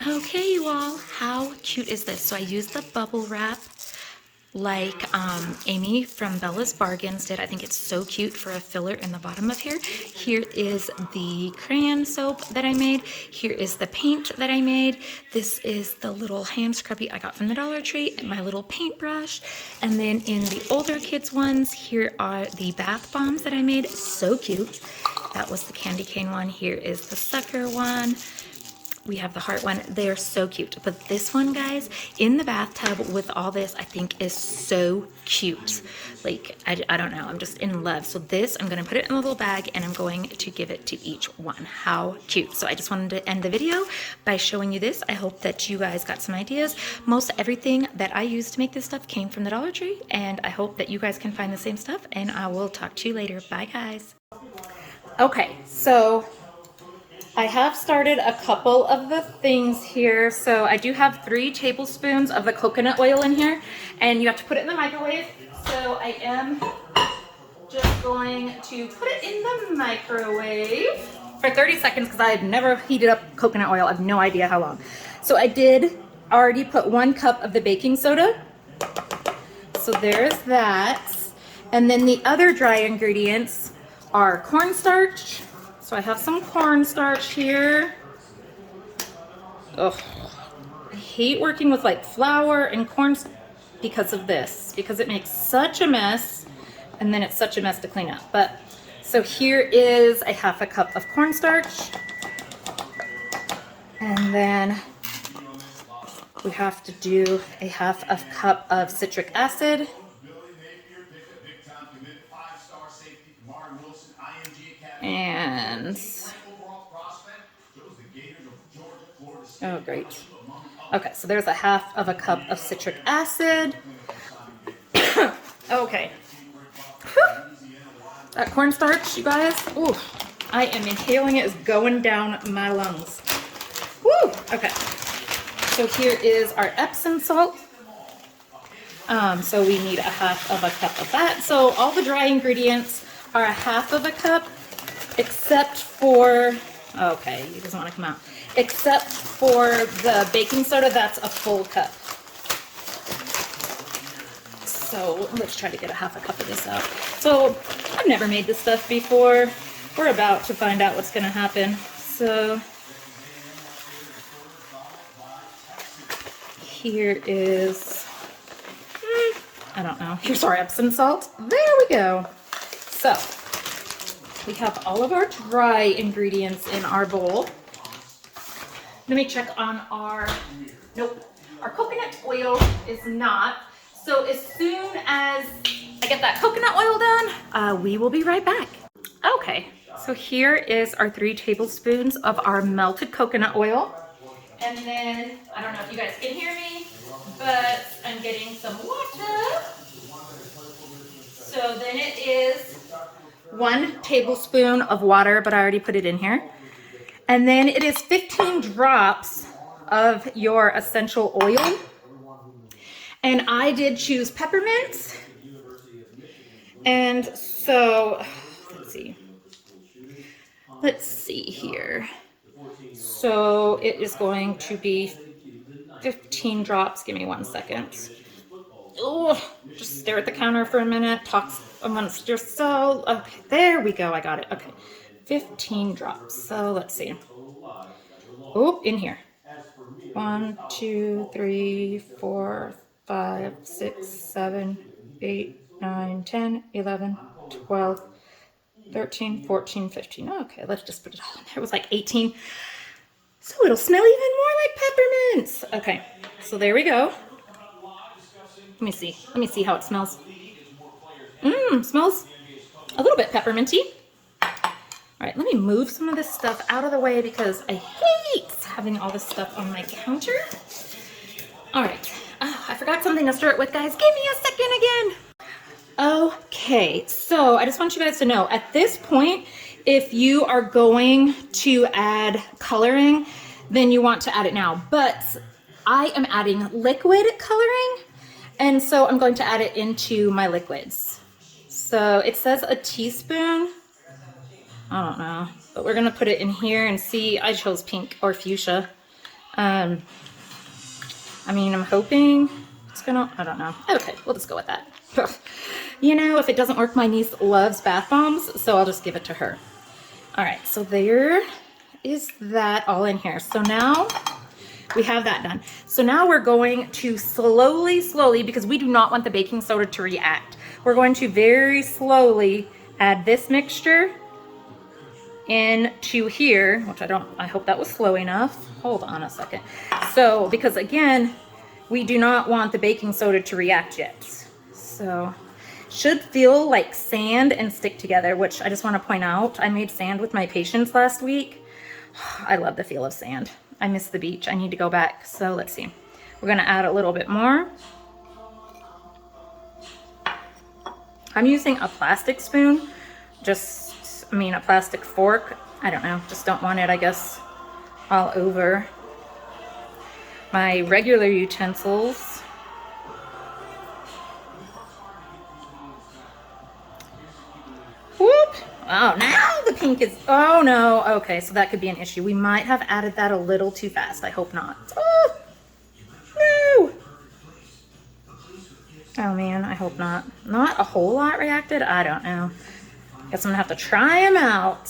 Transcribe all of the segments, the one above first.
Okay, you all, how cute is this? So I used the bubble wrap like Amy from Bella's Bargains did. I think it's so cute for a filler in the bottom of here. Here is the crayon soap that I made. Here is the paint that I made. This is the little hand scrubby I got from the Dollar Tree, and my little paintbrush. And then in the older kids ones, here are the bath bombs that I made. So cute. That was the candy cane one. Here is the sucker one. We have the heart one. They are so cute. But this one, guys, in the bathtub with all this, I think is so cute. Like, I don't know. I'm just in love. So this, I'm going to put it in a little bag and I'm going to give it to each one. How cute. So I just wanted to end the video by showing you this. I hope that you guys got some ideas. Most everything that I used to make this stuff came from the Dollar Tree. And I hope that you guys can find the same stuff. And I will talk to you later. Bye, guys. Okay, so I have started a couple of the things here. So I do have 3 tablespoons of the coconut oil in here, and you have to put it in the microwave. So I am just going to put it in the microwave for 30 seconds because I have never heated up coconut oil. I have no idea how long. So I did already put 1 cup of the baking soda. So there's that. And then the other dry ingredients are cornstarch. So I have some cornstarch here. Ugh. I hate working with like flour and corn because of this, because it makes such a mess, and then it's such a mess to clean up. But so here is a 1/2 cup of cornstarch, and then we have to do a 1/2 cup of citric acid. And oh, great. Okay, so there's a 1/2 cup of citric acid. Okay. That cornstarch, you guys, ooh, I am inhaling it. It's going down my lungs. Woo! Okay. So here is our Epsom salt. So we need a 1/2 cup of that. So all the dry ingredients are a 1/2 cup, except for, okay, it doesn't want to come out, except for the baking soda, that's a full cup. So let's try to get a 1/2 cup of this out. So I've never made this stuff before. We're about to find out what's going to happen. So here is, I don't know, here's our Epsom salt. There we go. So we have all of our dry ingredients in our bowl. Let me check on our, nope, our coconut oil is not. So as soon as I get that coconut oil done, we will be right back. Okay, so here is our 3 tablespoons of our melted coconut oil. And then, I don't know if you guys can hear me, but I'm getting some water. So then it is 1 tablespoon of water, but I already put it in here. And then it is 15 drops of your essential oil. And I did choose peppermint. And so, let's see here. So it is going to be 15 drops. Give me 1 second. Oh, just stare at the counter for a minute. Talk amongst yourself. Okay, there we go. I got it. Okay, 15 drops. So let's see. Oh, in here. 1, 2, 3, 4, 5, 6, 7, 8, 9, 10, 11, 12, 13, 14, 15. Okay, let's just put it all in there. It was like 18. So it'll smell even more like peppermints. Okay, so there we go. Let me see. Let me see how it smells. Smells a little bit pepperminty. All right, let me move some of this stuff out of the way because I hate having all this stuff on my counter. All right, I forgot something to start with, guys. Give me a second again. Okay, so I just want you guys to know, at this point, if you are going to add coloring, then you want to add it now. But I am adding liquid coloring, and so I'm going to add it into my liquids. So it says a teaspoon. I don't know, but we're gonna put it in here and see. I chose pink or fuchsia. I mean, I'm hoping it's gonna, I don't know. Okay, we'll just go with that. You know, if it doesn't work, my niece loves bath bombs, so I'll just give it to her. All right, so there is that all in here. So now we have that done. So now we're going to slowly, because we do not want the baking soda to react, we're going to very slowly add this mixture into here, which I hope that was slow enough. Hold on a second. So, because again, we do not want the baking soda to react yet. So, should feel like sand and stick together, which I just want to point out. I made sand with my patients last week. I love the feel of sand. I miss the beach. I need to go back. So let's see. We're going to add a little bit more. I'm using a plastic spoon. A plastic fork. I don't know. Just don't want it, I guess, all over my regular utensils. Whoop! Oh, now the pink is, oh no. Okay, so that could be an issue. We might have added that a little too fast. I hope not. Oh, no. Oh man, I hope not. Not a whole lot reacted. I don't know. Guess I'm gonna have to try them out.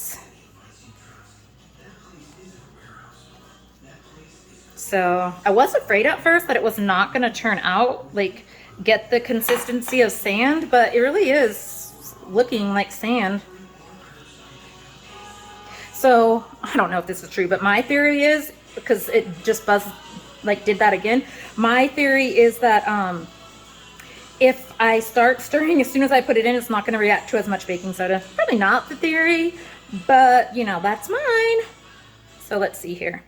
So I was afraid at first that it was not gonna turn out, like get the consistency of sand, but it really is looking like sand. So I don't know if this is true, but my theory is, because it just did that again. My theory is that if I start stirring as soon as I put it in, it's not going to react to as much baking soda. Probably not the theory, but you know, that's mine. So let's see here.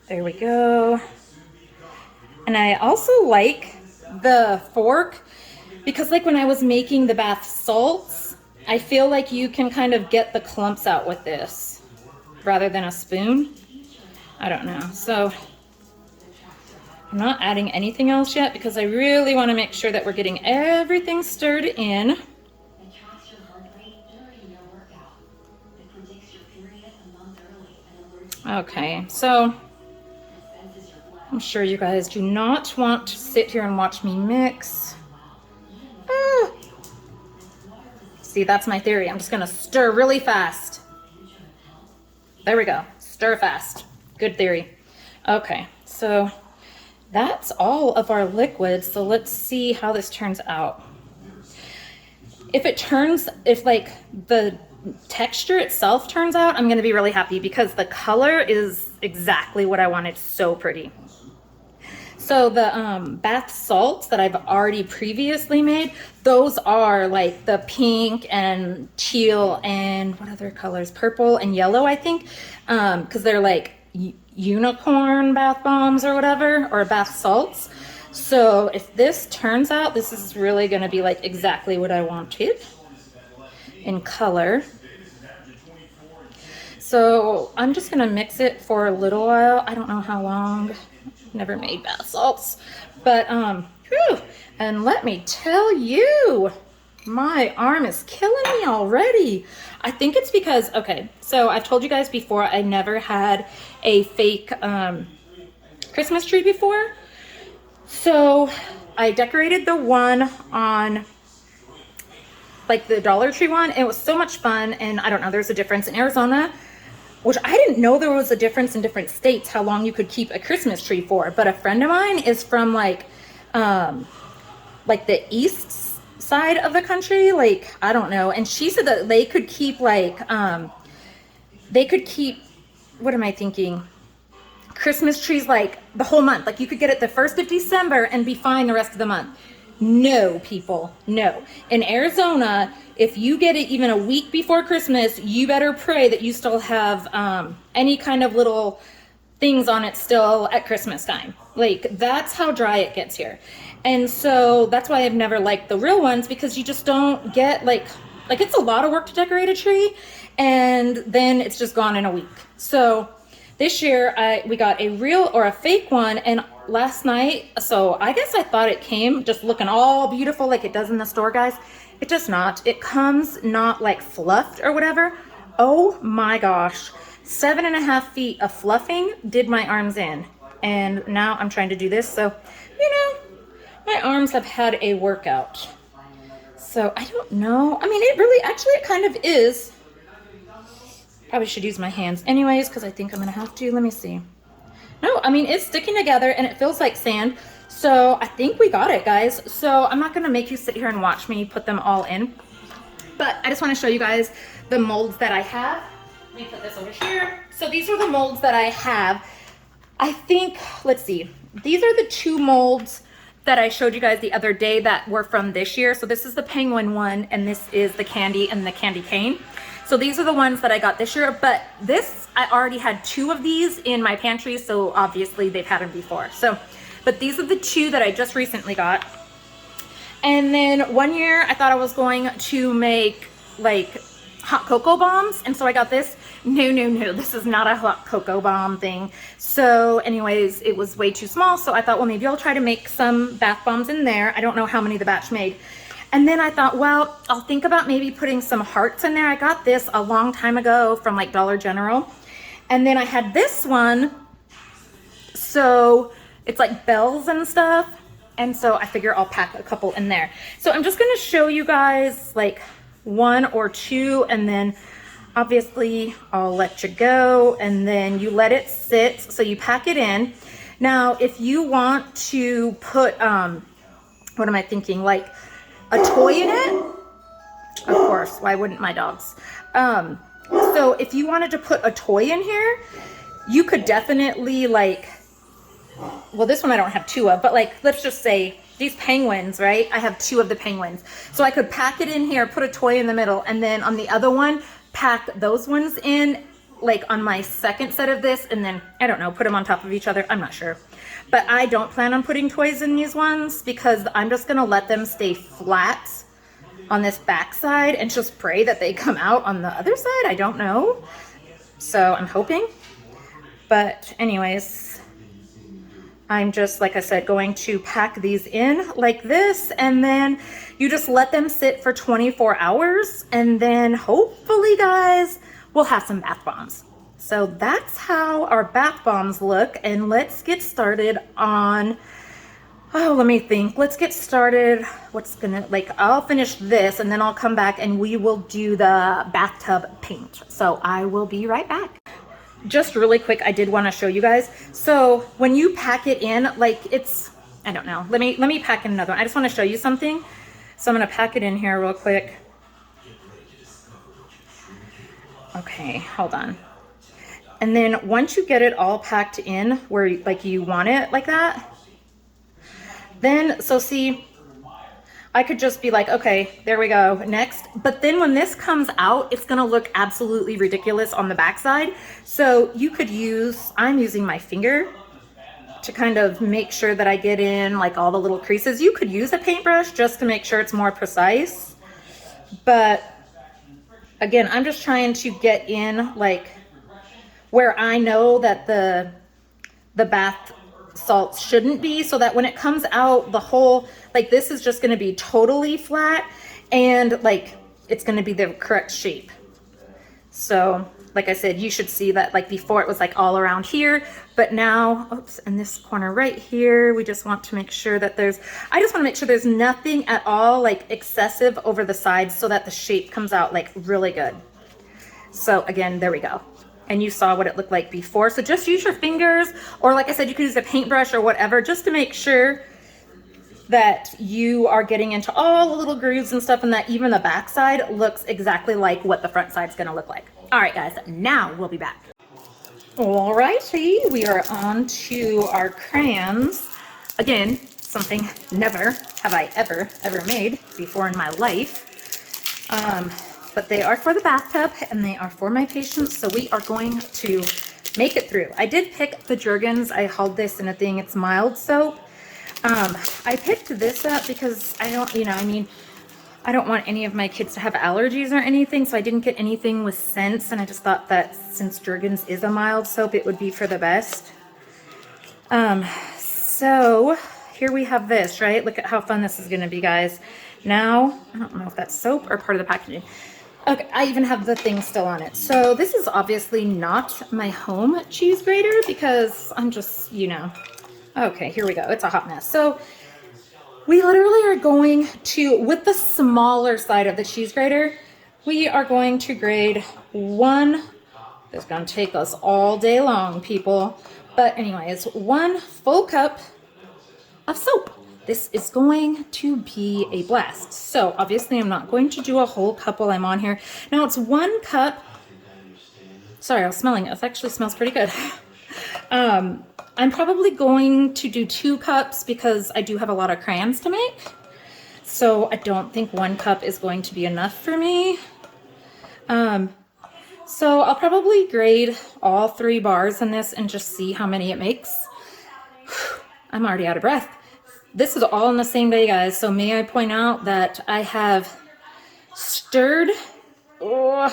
There we go. And I also like the fork because like when I was making the bath salts, I feel like you can kind of get the clumps out with this rather than a spoon. I don't know. So I'm not adding anything else yet because I really want to make sure that we're getting everything stirred in. Okay, so I'm sure you guys do not want to sit here and watch me mix. See, that's my theory. I'm just going to stir really fast. There we go. Stir fast. Good theory. Okay, so that's all of our liquids. So let's see how this turns out. If like the texture itself turns out, I'm going to be really happy because the color is exactly what I wanted. So pretty. So the bath salts that I've already previously made, those are like the pink and teal and what other colors? Purple and yellow, I think, because they're like unicorn bath bombs or whatever, or bath salts. So if this turns out, this is really going to be like exactly what I wanted in color. So I'm just going to mix it for a little while. I don't know how long. Never made bath salts, but and let me tell you, my arm is killing me already. I think it's because, okay, so I've told you guys before, I never had a fake Christmas tree before. So I decorated the one on like the Dollar Tree one. It was so much fun, and I don't know, there's a difference in Arizona, which I didn't know there was a difference in different states how long you could keep a Christmas tree for. But a friend of mine is from like the east side of the country, like I don't know, and she said that they could keep like what am I thinking? Christmas trees like the whole month. Like you could get it the 1st of December and be fine the rest of the month. No, people, no. In Arizona, if you get it even a week before Christmas, you better pray that you still have any kind of little things on it still at Christmas time. Like that's how dry it gets here. And so that's why I've never liked the real ones, because you just don't get like it's a lot of work to decorate a tree and then it's just gone in a week. So this year we got a real or a fake one, and last night, so I guess I thought it came just looking all beautiful like it does in the store, guys. It does not. It comes not like fluffed or whatever. Oh my gosh. 7.5 feet of fluffing did my arms in. And now I'm trying to do this. So, you know, my arms have had a workout. So I don't know. I mean, it really, actually, it kind of is. Probably should use my hands anyways, because I think I'm going to have to. Let me see. No, I mean, it's sticking together and it feels like sand. So I think we got it, guys. So I'm not going to make you sit here and watch me put them all in. But I just want to show you guys the molds that I have. Let me put this over here. So these are the molds that I have. I think, let's see. These are the 2 molds that I showed you guys the other day that were from this year. So this is the penguin one, and this is the candy and the candy cane. So these are the ones that I got this year, but this, I already had 2 of these in my pantry, so obviously they've had them before. So, but these are the 2 that I just recently got. And then one year I thought I was going to make like hot cocoa bombs, and so I got this. No, this is not a hot cocoa bomb thing. So anyways, it was way too small, so I thought, well, maybe I'll try to make some bath bombs in there. I don't know how many the batch made. And then I thought, well, I'll think about maybe putting some hearts in there. I got this a long time ago from like Dollar General. And then I had this one, so it's like bells and stuff. And so I figure I'll pack a couple in there. So I'm just gonna show you guys like 1 or 2, and then obviously I'll let you go, and then you let it sit. So you pack it in. Now, if you want to put, what am I thinking? Like a toy in it? Of course, why wouldn't my dogs? So if you wanted to put a toy in here, you could definitely like, well, this one I don't have 2 of, but like, let's just say these penguins, right? I have 2 of the penguins. So I could pack it in here, put a toy in the middle, and then on the other one, pack those ones in, like on my second set of this, and then, I don't know, put them on top of each other. I'm not sure. But I don't plan on putting toys in these ones because I'm just gonna let them stay flat on this back side and just pray that they come out on the other side. I don't know. So I'm hoping. But anyways, I'm just, like I said, going to pack these in like this, and then you just let them sit for 24 hours, and then hopefully, guys, we'll have some bath bombs. So that's how our bath bombs look, and let's get started on, oh, let me think. Let's get started. What's gonna, like, I'll finish this, and then I'll come back and we will do the bathtub paint. So I will be right back. Just really quick, I did want to show you guys. So when you pack it in, like it's, I don't know. Let me pack in another one. I just want to show you something. So I'm going to pack it in here real quick. Okay, hold on. And then once you get it all packed in where like you want it like that, then, so see, I could just be like, okay, there we go, next. But then when this comes out, it's gonna look absolutely ridiculous on the backside. So you could use, I'm using my finger to kind of make sure that I get in like all the little creases. You could use a paintbrush just to make sure it's more precise. But again, I'm just trying to get in like where I know that the bath salts shouldn't be, so that when it comes out, the whole, like this is just going to be totally flat, and like it's going to be the correct shape. So like I said, you should see that like before it was like all around here, but now, oops, in this corner right here, we just want to make sure that there's, I just want to make sure there's nothing at all like excessive over the sides so that the shape comes out like really good. So again, there we go. And you saw what it looked like before. So just use your fingers, or like I said, you could use a paintbrush or whatever, just to make sure that you are getting into all the little grooves and stuff, and that even the back side looks exactly like what the front side's gonna look like. All right, guys, now we'll be back. All righty, we are on to our crayons. Again, something never have I ever made before in my life. But they are for the bathtub and they are for my patients, so we are going to make it through. I did pick the Jergens. I hauled this in a thing. It's mild soap. I picked this up because I don't, you know, I mean, I don't want any of my kids to have allergies or anything, so I didn't get anything with scents, and I just thought that since Jergens is a mild soap, it would be for the best. So here we have this, right? Look at how fun this is going to be, guys. Now, I don't know if that's soap or part of the packaging. Okay, I even have the thing still on it. So this is obviously not my home cheese grater because I'm just, you know. Okay, here we go. It's a hot mess. So we literally are going to, with the smaller side of the cheese grater, we are going to grate one. It's going to take us all day long, people. But anyways, 1 full cup of soap. This is going to be a blast. So obviously I'm not going to do a whole cup while I'm on here. Now it's 1 cup. Sorry, I was smelling it. It actually smells pretty good. I'm probably going to do 2 cups because I do have a lot of crayons to make. So I don't think 1 cup is going to be enough for me. So I'll probably grade all 3 bars in this and just see how many it makes. I'm already out of breath. This is all in the same day, guys. So may I point out that I have stirred the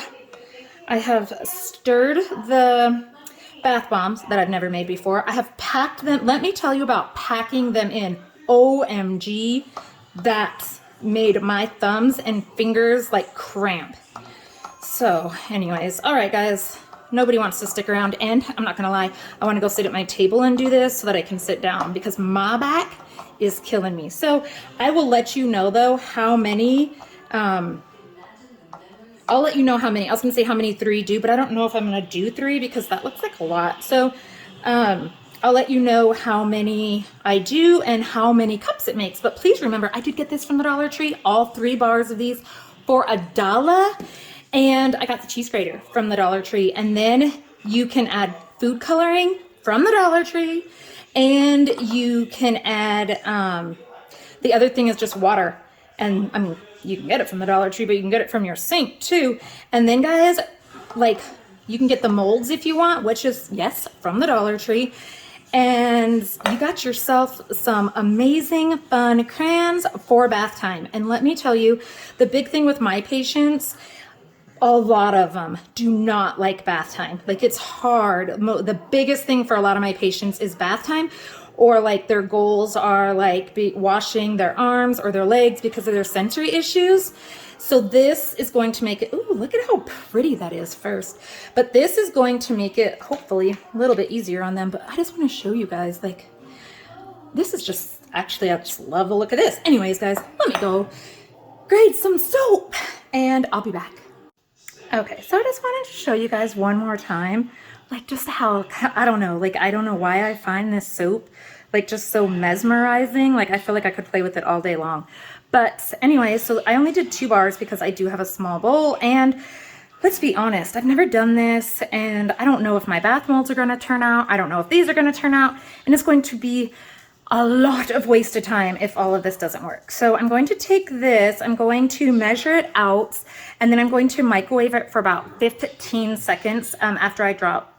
bath bombs that I've never made before. I have packed them. Let me tell you about packing them in. OMG, that made my thumbs and fingers like cramp. So anyways, all right, guys, nobody wants to stick around. And I'm not gonna lie, I want to go sit at my table and do this so that I can sit down because my back is killing me. So I will let you know though how many, I'll let you know how many. I was gonna say how many 3 do, but I don't know if I'm gonna do 3 because that looks like a lot. So I'll let you know how many I do and how many cups it makes. But please remember, I did get this from the Dollar Tree, all 3 bars of these for $1. And I got the cheese grater from the Dollar Tree. And then you can add food coloring from the Dollar Tree. And you can add, the other thing is just water. And I mean, you can get it from the Dollar Tree, but you can get it from your sink too. And then guys, like you can get the molds if you want, which is, yes, from the Dollar Tree. And you got yourself some amazing fun crayons for bath time. And let me tell you, the big thing with my patients, a lot of them do not like bath time. Like it's hard. The biggest thing for a lot of my patients is bath time, or like their goals are like washing their arms or their legs because of their sensory issues. So this is going to make it, ooh, look at how pretty that is first. But this is going to make it hopefully a little bit easier on them. But I just want to show you guys, like, this is just, actually, I just love the look of this. Anyways, guys, let me go grade some soap and I'll be back. Okay, so I just wanted to show you guys one more time, like just how, I don't know, like I don't know why I find this soap like just so mesmerizing. Like I feel like I could play with it all day long. But anyway, so I only did 2 bars because I do have a small bowl, and let's be honest, I've never done this and I don't know if my bath molds are going to turn out. I don't know if these are going to turn out, and it's going to be a lot of wasted time if all of this doesn't work. So I'm going to take this, I'm going to measure it out, and then I'm going to microwave it for about 15 seconds after I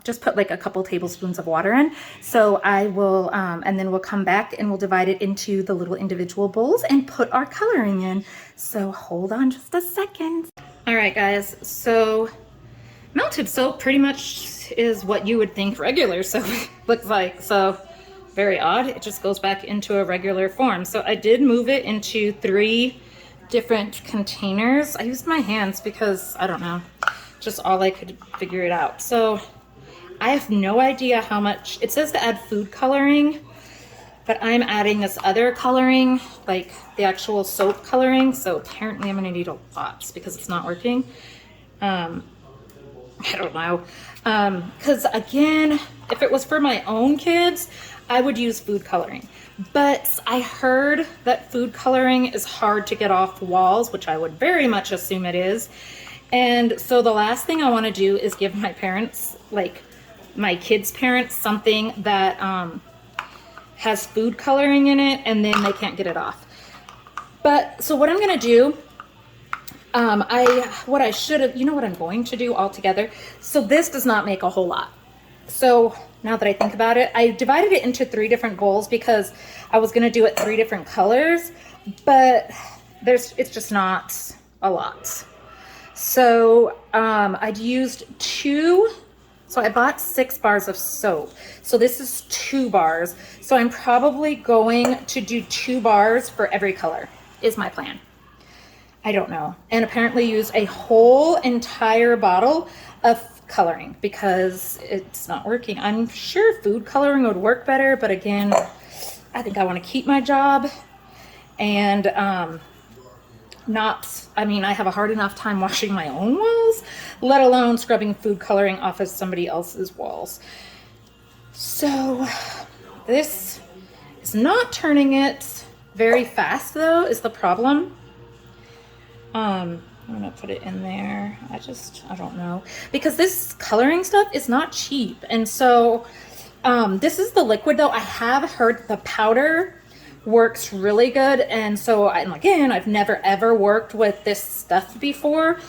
just put like a couple tablespoons of water in. So I will, and then we'll come back and we'll divide it into the little individual bowls and put our coloring in. So hold on just a second. All right, guys, so melted soap pretty much is what you would think regular soap looks like. So very odd. It just goes back into a regular form. So I did move it into 3 different containers. I used my hands because I don't know, just all I could figure it out. So I have no idea how much. It says to add food coloring, but I'm adding this other coloring, like the actual soap coloring. So apparently I'm gonna need a lot because it's not working. I don't know. Because again, if it was for my own kids, I would use food coloring. But I heard that food coloring is hard to get off walls, which I would very much assume it is. And so the last thing I want to do is give my parents, like my kids' parents, something that has food coloring in it, and then they can't get it off. But so what I'm going to do, what I should have, you know what I'm going to do altogether? So this does not make a whole lot. So now that I think about it, I divided it into 3 different bowls because I was going to do it 3 different colors, but it's just not a lot. So I'd used 2, so I bought 6 bars of soap. So this is 2 bars. So I'm probably going to do 2 bars for every color is my plan. I don't know. And apparently use a whole entire bottle of coloring because it's not working. I'm sure food coloring would work better, but again, I think I want to keep my job and I have a hard enough time washing my own walls, let alone scrubbing food coloring off of somebody else's walls. So this is not turning it very fast though, is the problem. I'm gonna put it in there. I don't know, because this coloring stuff is not cheap. And so this is the liquid though. I have heard the powder works really good. And so again, I've never ever worked with this stuff before,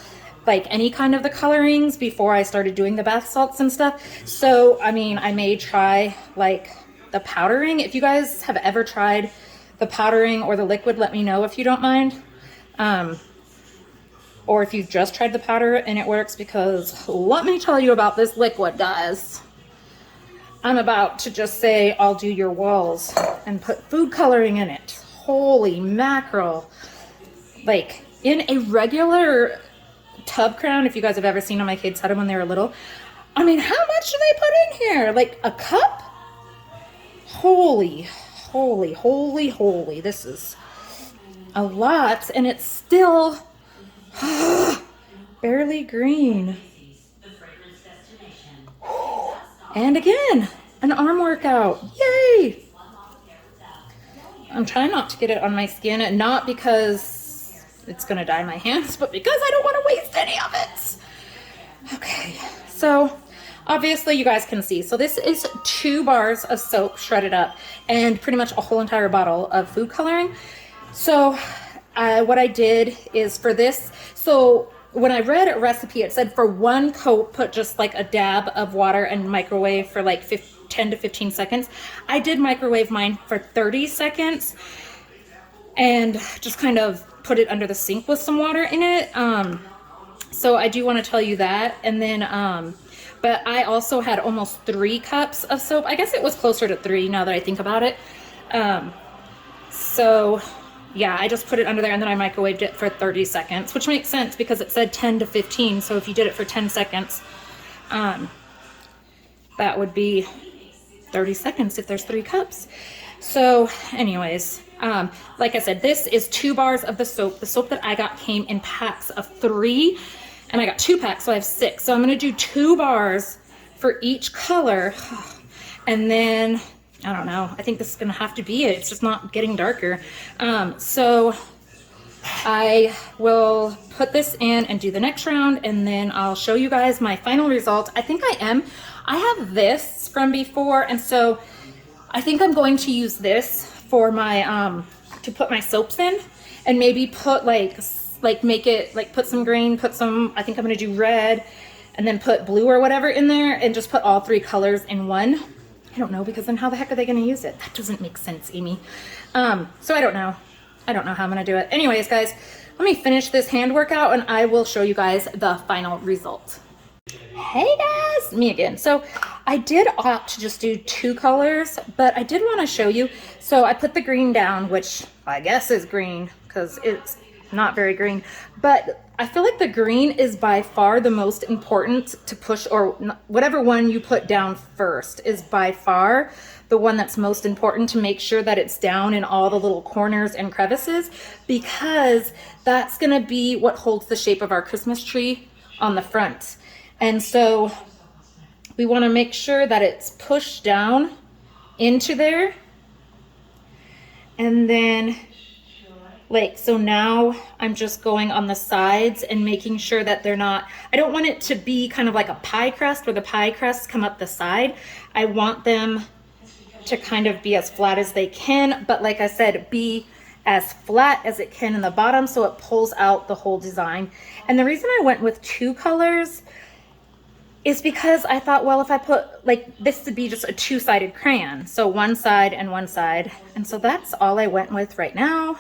like any kind of the colorings before I started doing the bath salts and stuff. So I mean, I may try like the powdering. If you guys have ever tried the powdering or the liquid, let me know if you don't mind. Or if you've just tried the powder and it works, because let me tell you about this liquid, guys. I'm about to just say, I'll do your walls and put food coloring in it. Holy mackerel. Like in a regular tub crown, if you guys have ever seen them, my kids had them when they were little. I mean, how much do they put in here? Like a cup? Holy, holy, holy, holy. This is a lot, and it's still barely green. And again, an arm workout. Yay! I'm trying not to get it on my skin, not because it's gonna dye my hands, but because I don't want to waste any of it. Okay, so obviously you guys can see. So this is 2 bars of soap shredded up and pretty much a whole entire bottle of food coloring. So what I did is for this, so when I read a recipe, it said for 1 coat, put just like a dab of water and microwave for like 10 to 15 seconds. I did microwave mine for 30 seconds and just kind of put it under the sink with some water in it. So I do want to tell you that. And then, but I also had almost 3 cups of soap. I guess it was closer to 3 now that I think about it. So yeah, I just put it under there and then I microwaved it for 30 seconds, which makes sense because it said 10 to 15. So if you did it for 10 seconds, that would be 30 seconds if there's 3 cups. So anyways, like I said, this is 2 bars of the soap. The soap that I got came in packs of 3 and I got 2 packs, so I have 6. So I'm going to do 2 bars for each color. And then I don't know. I think this is going to have to be it. It's just not getting darker. So I will put this in and do the next round, and then I'll show you guys my final result. I think I have this from before, and so I think I'm going to use this for my, to put my soaps in, and maybe put like make it, like put some green, put some, I think I'm going to do red, and then put blue or whatever in there, and just put all 3 colors in one. I don't know, because then how the heck are they going to use it? That doesn't make sense, Amy. So I don't know. I don't know how I'm going to do it. Anyways, guys, let me finish this hand workout and I will show you guys the final result. Hey guys, me again. So I did opt to just do 2 colors, but I did want to show you. So I put the green down, which I guess is green because it's not very green, but I feel like the green is by far the most important to push, or whatever one you put down first is by far the one that's most important to make sure that it's down in all the little corners and crevices, because that's going to be what holds the shape of our Christmas tree on the front. And so we want to make sure that it's pushed down into there. And then so now I'm just going on the sides and making sure that they're not, I don't want it to be kind of like a pie crust where the pie crusts come up the side. I want them to kind of be as flat as they can, but like I said, be as flat as it can in the bottom so it pulls out the whole design. And the reason I went with 2 colors is because I thought, well, if I put like this to be just a 2-sided crayon, so one side and one side. And so that's all I went with right now.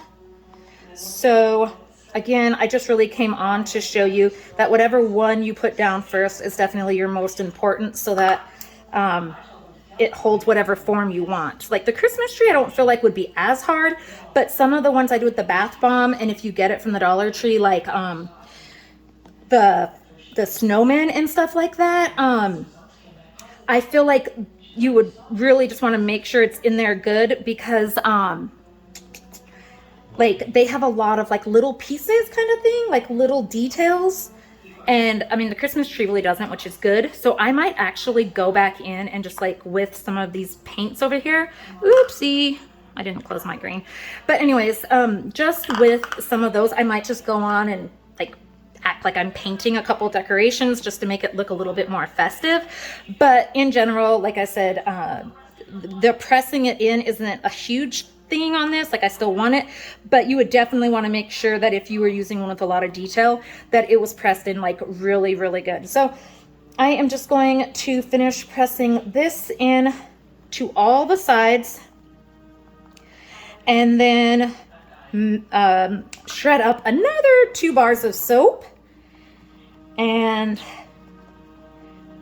So again, I just really came on to show you that whatever one you put down first is definitely your most important, so that it holds whatever form you want. Like the Christmas tree, I don't feel like would be as hard, but some of the ones I do with the bath bomb, and if you get it from the Dollar Tree, like the snowman and stuff like that, I feel like you would really just want to make sure it's in there good, because like they have a lot of like little pieces kind of thing, like little details. And I mean, the Christmas tree really doesn't, which is good. So I might actually go back in and just like with some of these paints over here. Oopsie, I didn't close my green. But anyways, just with some of those, I might just go on and like act like I'm painting a couple decorations just to make it look a little bit more festive. But in general, like I said, the pressing it in isn't a huge thing on this. Like I still want it, but you would definitely want to make sure that if you were using one with a lot of detail, that it was pressed in like really, really good. So I am just going to finish pressing this in to all the sides, and then shred up another 2 bars of soap and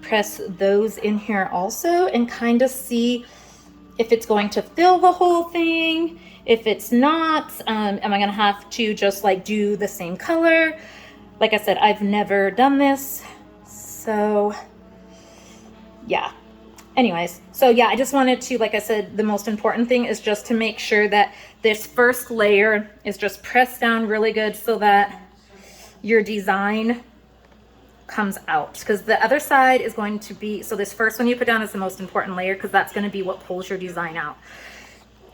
press those in here also, and kind of see if it's going to fill the whole thing. If it's not, am I gonna have to just like do the same color? Like I said, I've never done this, so yeah. Anyways, so yeah, I just wanted to, like I said, the most important thing is just to make sure that this first layer is just pressed down really good so that your design comes out, because the other side is going to be, so this first one you put down is the most important layer, because that's going to be what pulls your design out.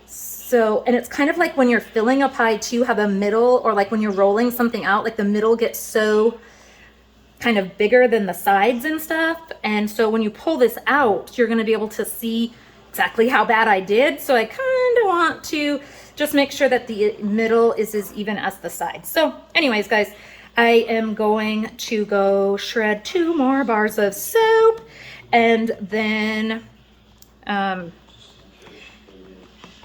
So, and it's kind of like when you're filling a pie too, how the middle, or like when you're rolling something out, like the middle gets so kind of bigger than the sides and stuff, and so when you pull this out, you're going to be able to see exactly how bad I did. So I kind of want to just make sure that the middle is as even as the sides. So anyways, guys, I am going to go shred 2 more bars of soap, and then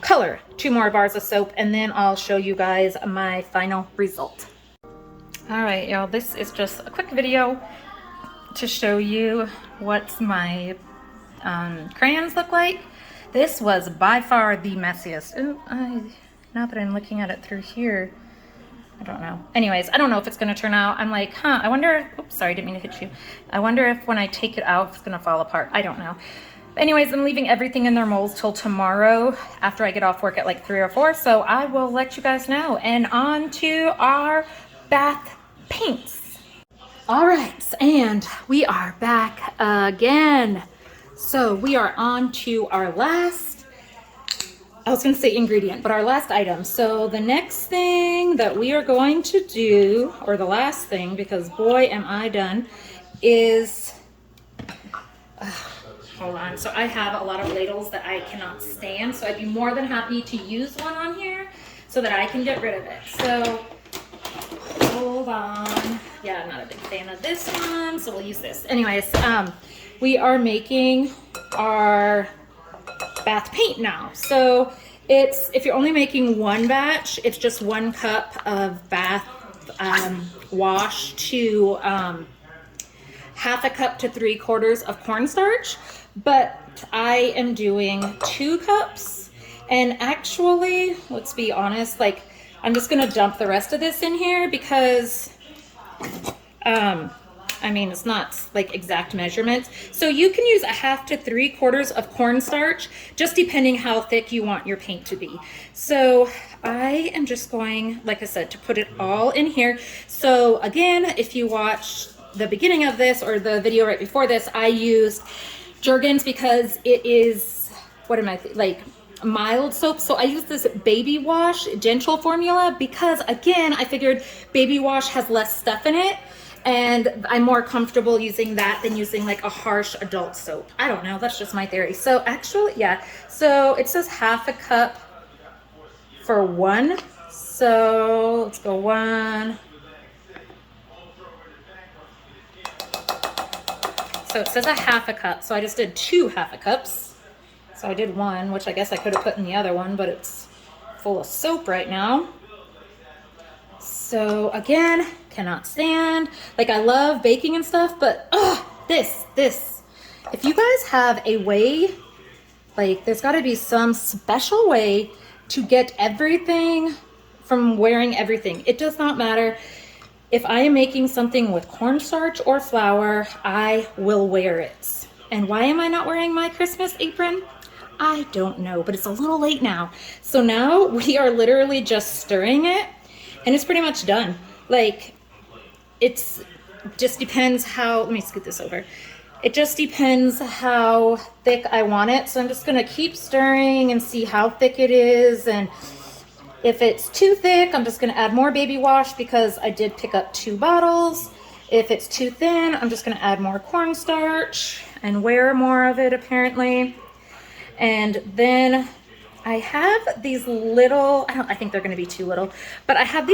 color 2 more bars of soap, and then I'll show you guys my final result. All right, y'all, this is just a quick video to show you what my crayons look like. This was by far the messiest. Ooh, now that I'm looking at it through here, I don't know. Anyways, I don't know if it's going to turn out. I'm like, I wonder, oops, sorry, didn't mean to hit you. I wonder if when I take it out, it's going to fall apart. I don't know. Anyways, I'm leaving everything in their molds till tomorrow after I get off work at like 3 or 4. So I will let you guys know. And on to our bath paints. All right, and we are back again. So we are on to our last, I was going to say ingredient, but our last item. So the next thing that we are going to do, or the last thing, because boy am I done, is, hold on. So I have a lot of ladles that I cannot stand. So I'd be more than happy to use one on here so that I can get rid of it. So hold on. Yeah, I'm not a big fan of this one, so we'll use this. Anyways, we are making our bath paint now. So it's, if you're only making 1 batch, it's just 1 cup of bath wash to half a cup to 3/4 of cornstarch. But I am doing 2 cups, and actually, let's be honest, like I'm just gonna dump the rest of this in here because I mean, it's not like exact measurements. So you can use a half to 3/4 of cornstarch, just depending how thick you want your paint to be. So I am just going, like I said, to put it all in here. So again, if you watch the beginning of this or the video right before this, I used Jergens because it is, what am I, like mild soap. So I use this baby wash gentle formula because again, I figured baby wash has less stuff in it. And I'm more comfortable using that than using like a harsh adult soap. I don't know, that's just my theory. So actually, yeah, so it says half a cup for 1. So let's go 1. So it says a half a cup. So I just did 2 half a cups. So I did 1, which I guess I could have put in the other one, but it's full of soap right now. So again, cannot stand. Like I love baking and stuff, but this. If you guys have a way Like, there's got to be some special way to get everything from wearing everything. It does not matter. If I am making something with cornstarch or flour, I will wear it. And why am I not wearing my Christmas apron? I don't know, but it's a little late now. So now we are literally just stirring it, and it's pretty much done. Like, it's just depends how, let me scoot this over. It just depends how thick I want it. So I'm just gonna keep stirring and see how thick it is. And if it's too thick, I'm just gonna add more baby wash because I did pick up 2 bottles. If it's too thin, I'm just gonna add more cornstarch and wear more of it apparently. And then I have these little, I think they're gonna be too little, but I had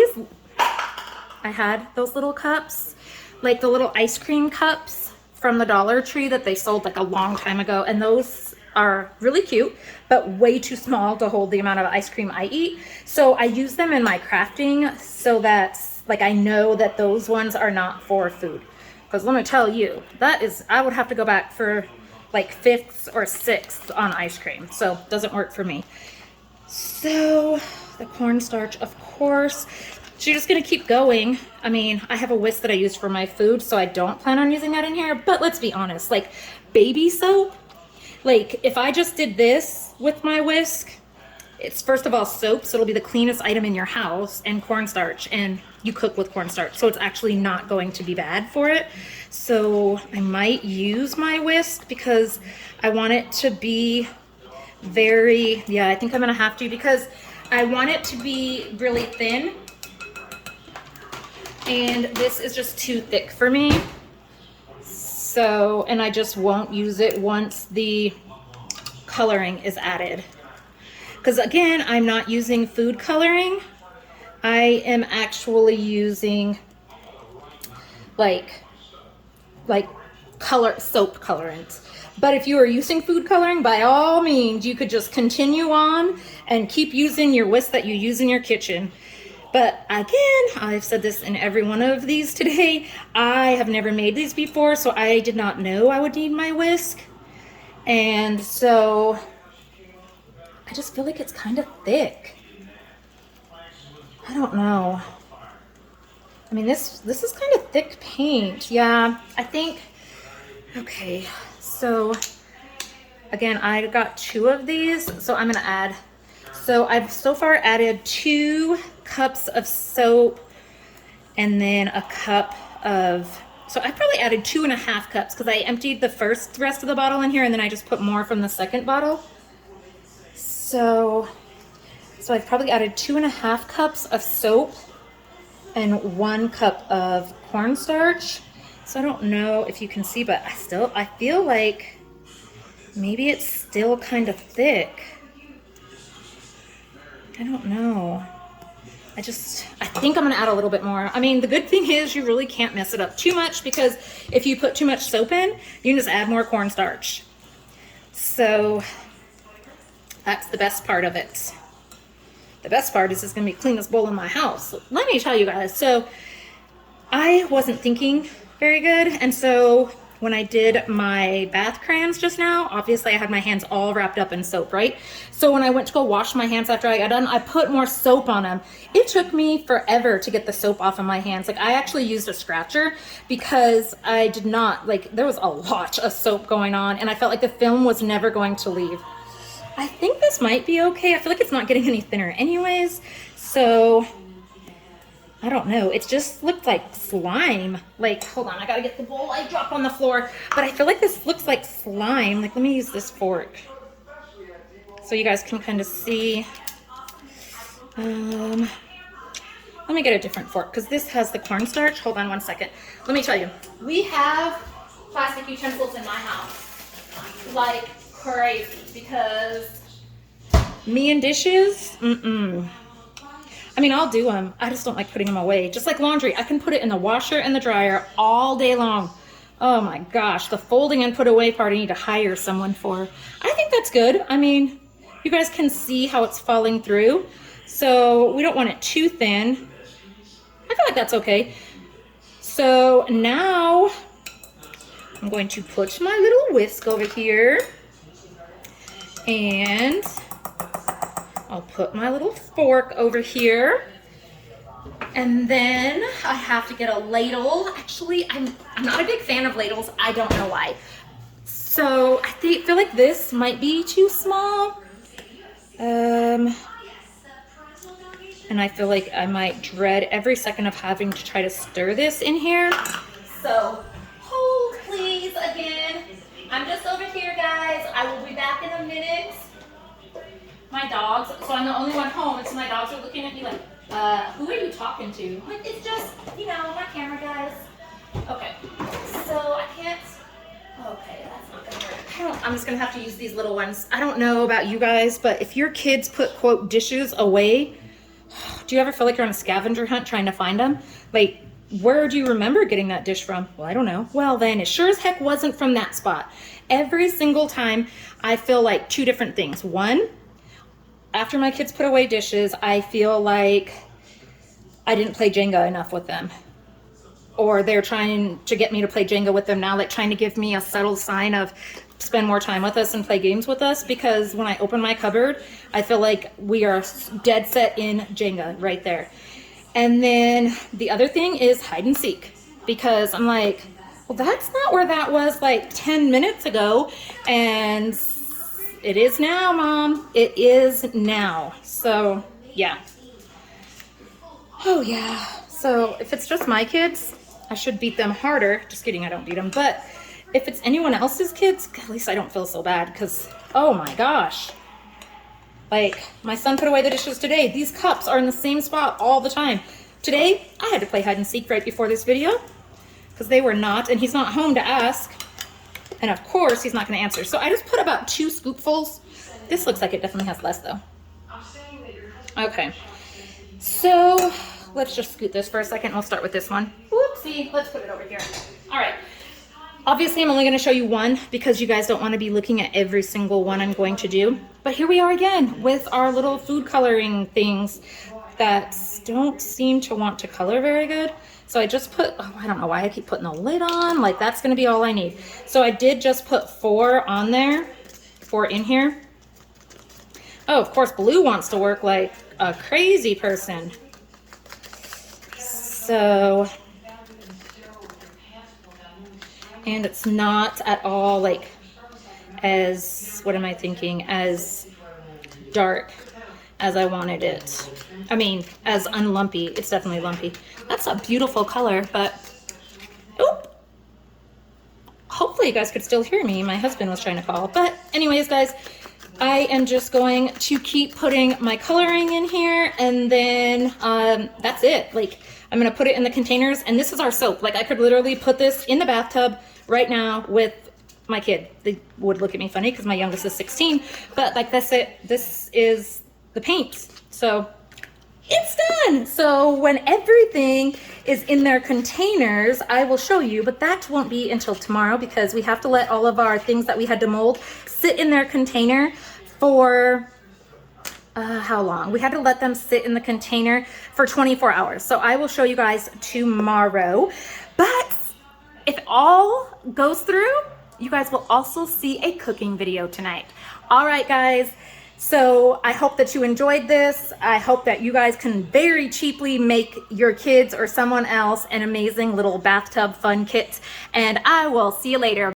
those little cups, like the little ice cream cups from the Dollar Tree that they sold like a long time ago. And those are really cute, but way too small to hold the amount of ice cream I eat. So I use them in my crafting so that like I know that those ones are not for food. Because let me tell you, I would have to go back for like 5th or 6th on ice cream. So it doesn't work for me. So the cornstarch, of course. So you're just gonna keep going. I mean, I have a whisk that I use for my food, so I don't plan on using that in here, but let's be honest, like baby soap, like if I just did this with my whisk, it's first of all soap, so it'll be the cleanest item in your house, and cornstarch, and you cook with cornstarch, so it's actually not going to be bad for it. So I might use my whisk because I want it to be very, yeah, I think I'm gonna have to because I want it to be really thin. And this is just too thick for me. So, and I just won't use it once the coloring is added. Because again, I'm not using food coloring. I am actually using like soap colorants. But if you are using food coloring, by all means, you could just continue on and keep using your whisk that you use in your kitchen. But again, I've said this in every one of these today, I have never made these before, so I did not know I would need my whisk. And so I just feel like it's kind of thick. I don't know. I mean, this is kind of thick paint. Yeah, I think, okay, so again, I got 2 of these, so I'm gonna add, so I've so far added 2 cups of soap and then a cup of, so I probably added 2.5 cups because I emptied the rest of the bottle in here and then I just put more from the second bottle. So I've probably added 2.5 cups of soap and 1 cup of cornstarch. So I don't know if you can see, but I feel like maybe it's still kind of thick. I don't know. I think I'm gonna add a little bit more. I mean, the good thing is you really can't mess it up too much because if you put too much soap in, you can just add more cornstarch. So that's the best part of it. The best part is it's gonna be the cleanest bowl in my house. Let me tell you guys, so I wasn't thinking very good, and so when I did my bath crayons just now, obviously I had my hands all wrapped up in soap, right? So when I went to go wash my hands after I got done, I put more soap on them. It took me forever to get the soap off of my hands. Like I actually used a scratcher because I did not, like there was a lot of soap going on and I felt like the film was never going to leave. I think this might be okay. I feel like it's not getting any thinner anyways. So I don't know. It just looked like slime. Like, hold on, I gotta get the bowl I dropped on the floor. But I feel like this looks like slime. Like, let me use this fork so you guys can kind of see. Let me get a different fork because this has the cornstarch. Hold on one second. Let me tell you, we have plastic utensils in my house like crazy because me and dishes, I mean, I'll do them. I just don't like putting them away. Just like laundry, I can put it in the washer and the dryer all day long. Oh my gosh, the folding and put away part I need to hire someone for. I think that's good. I mean, you guys can see how it's falling through. So we don't want it too thin. I feel like that's okay. So now I'm going to put my little whisk over here. And I'll put my little fork over here. And then I have to get a ladle. Actually, I'm not a big fan of ladles. I don't know why. So I feel like this might be too small. And I feel like I might dread every second of having to try to stir this in here. So hold please again. I'm just over here, guys. I will be back in a minute. My dogs, so I'm the only one home, and so my dogs are looking at me like, who are you talking to? Like, it's just, you know, my camera, guys. Okay, so I can't, okay, that's not gonna work. I'm just gonna have to use these little ones. I don't know about you guys, but if your kids put, quote, dishes away, do you ever feel like you're on a scavenger hunt trying to find them? Like, where do you remember getting that dish from? Well, I don't know. Well, then it sure as heck wasn't from that spot. Every single time I feel like two different things. One, after my kids put away dishes, I feel like I didn't play Jenga enough with them. Or they're trying to get me to play Jenga with them now, like trying to give me a subtle sign of spend more time with us and play games with us, because when I open my cupboard, I feel like we are dead set in Jenga right there. And then the other thing is hide and seek, because I'm like, well, that's not where that was like 10 minutes ago. And it is now, Mom. It is now. So, yeah. Oh, yeah. So, if it's just my kids, I should beat them harder. Just kidding, I don't beat them. But if it's anyone else's kids, at least I don't feel so bad, because, oh my gosh. Like, my son put away the dishes today. These cups are in the same spot all the time. Today, I had to play hide and seek right before this video, because they were not, and he's not home to ask. And of course, he's not going to answer. So I just put about 2 scoopfuls. This looks like it definitely has less, though. Okay. So let's just scoot this for a second. We'll start with this one. Whoopsie. Let's put it over here. All right. Obviously, I'm only going to show you one because you guys don't want to be looking at every single one I'm going to do. But here we are again with our little food coloring things that don't seem to want to color very good. So I just put, oh, I don't know why I keep putting the lid on. Like, that's going to be all I need. So I did just put 4 on there, 4 in here. Oh, of course, blue wants to work like a crazy person. So, and it's not at all like as, what am I thinking, as dark as I wanted it. I mean, as unlumpy. It's definitely lumpy. That's a beautiful color, but oop. Hopefully you guys could still hear me. My husband was trying to call. But anyways, guys, I am just going to keep putting my coloring in here, and then that's it. Like, I'm gonna put it in the containers, and this is our soap. Like, I could literally put this in the bathtub right now with my kid. They would look at me funny because my youngest is 16, but like, that's it. This is the paint. So it's done. So when everything is in their containers, I will show you, but that won't be until tomorrow because we have to let all of our things that we had to mold sit in their container for how long? We had to let them sit in the container for 24 hours. So I will show you guys tomorrow. But if all goes through, you guys will also see a cooking video tonight. All right, guys. So I hope that you enjoyed this. I hope that you guys can very cheaply make your kids or someone else an amazing little bathtub fun kit. And I will see you later.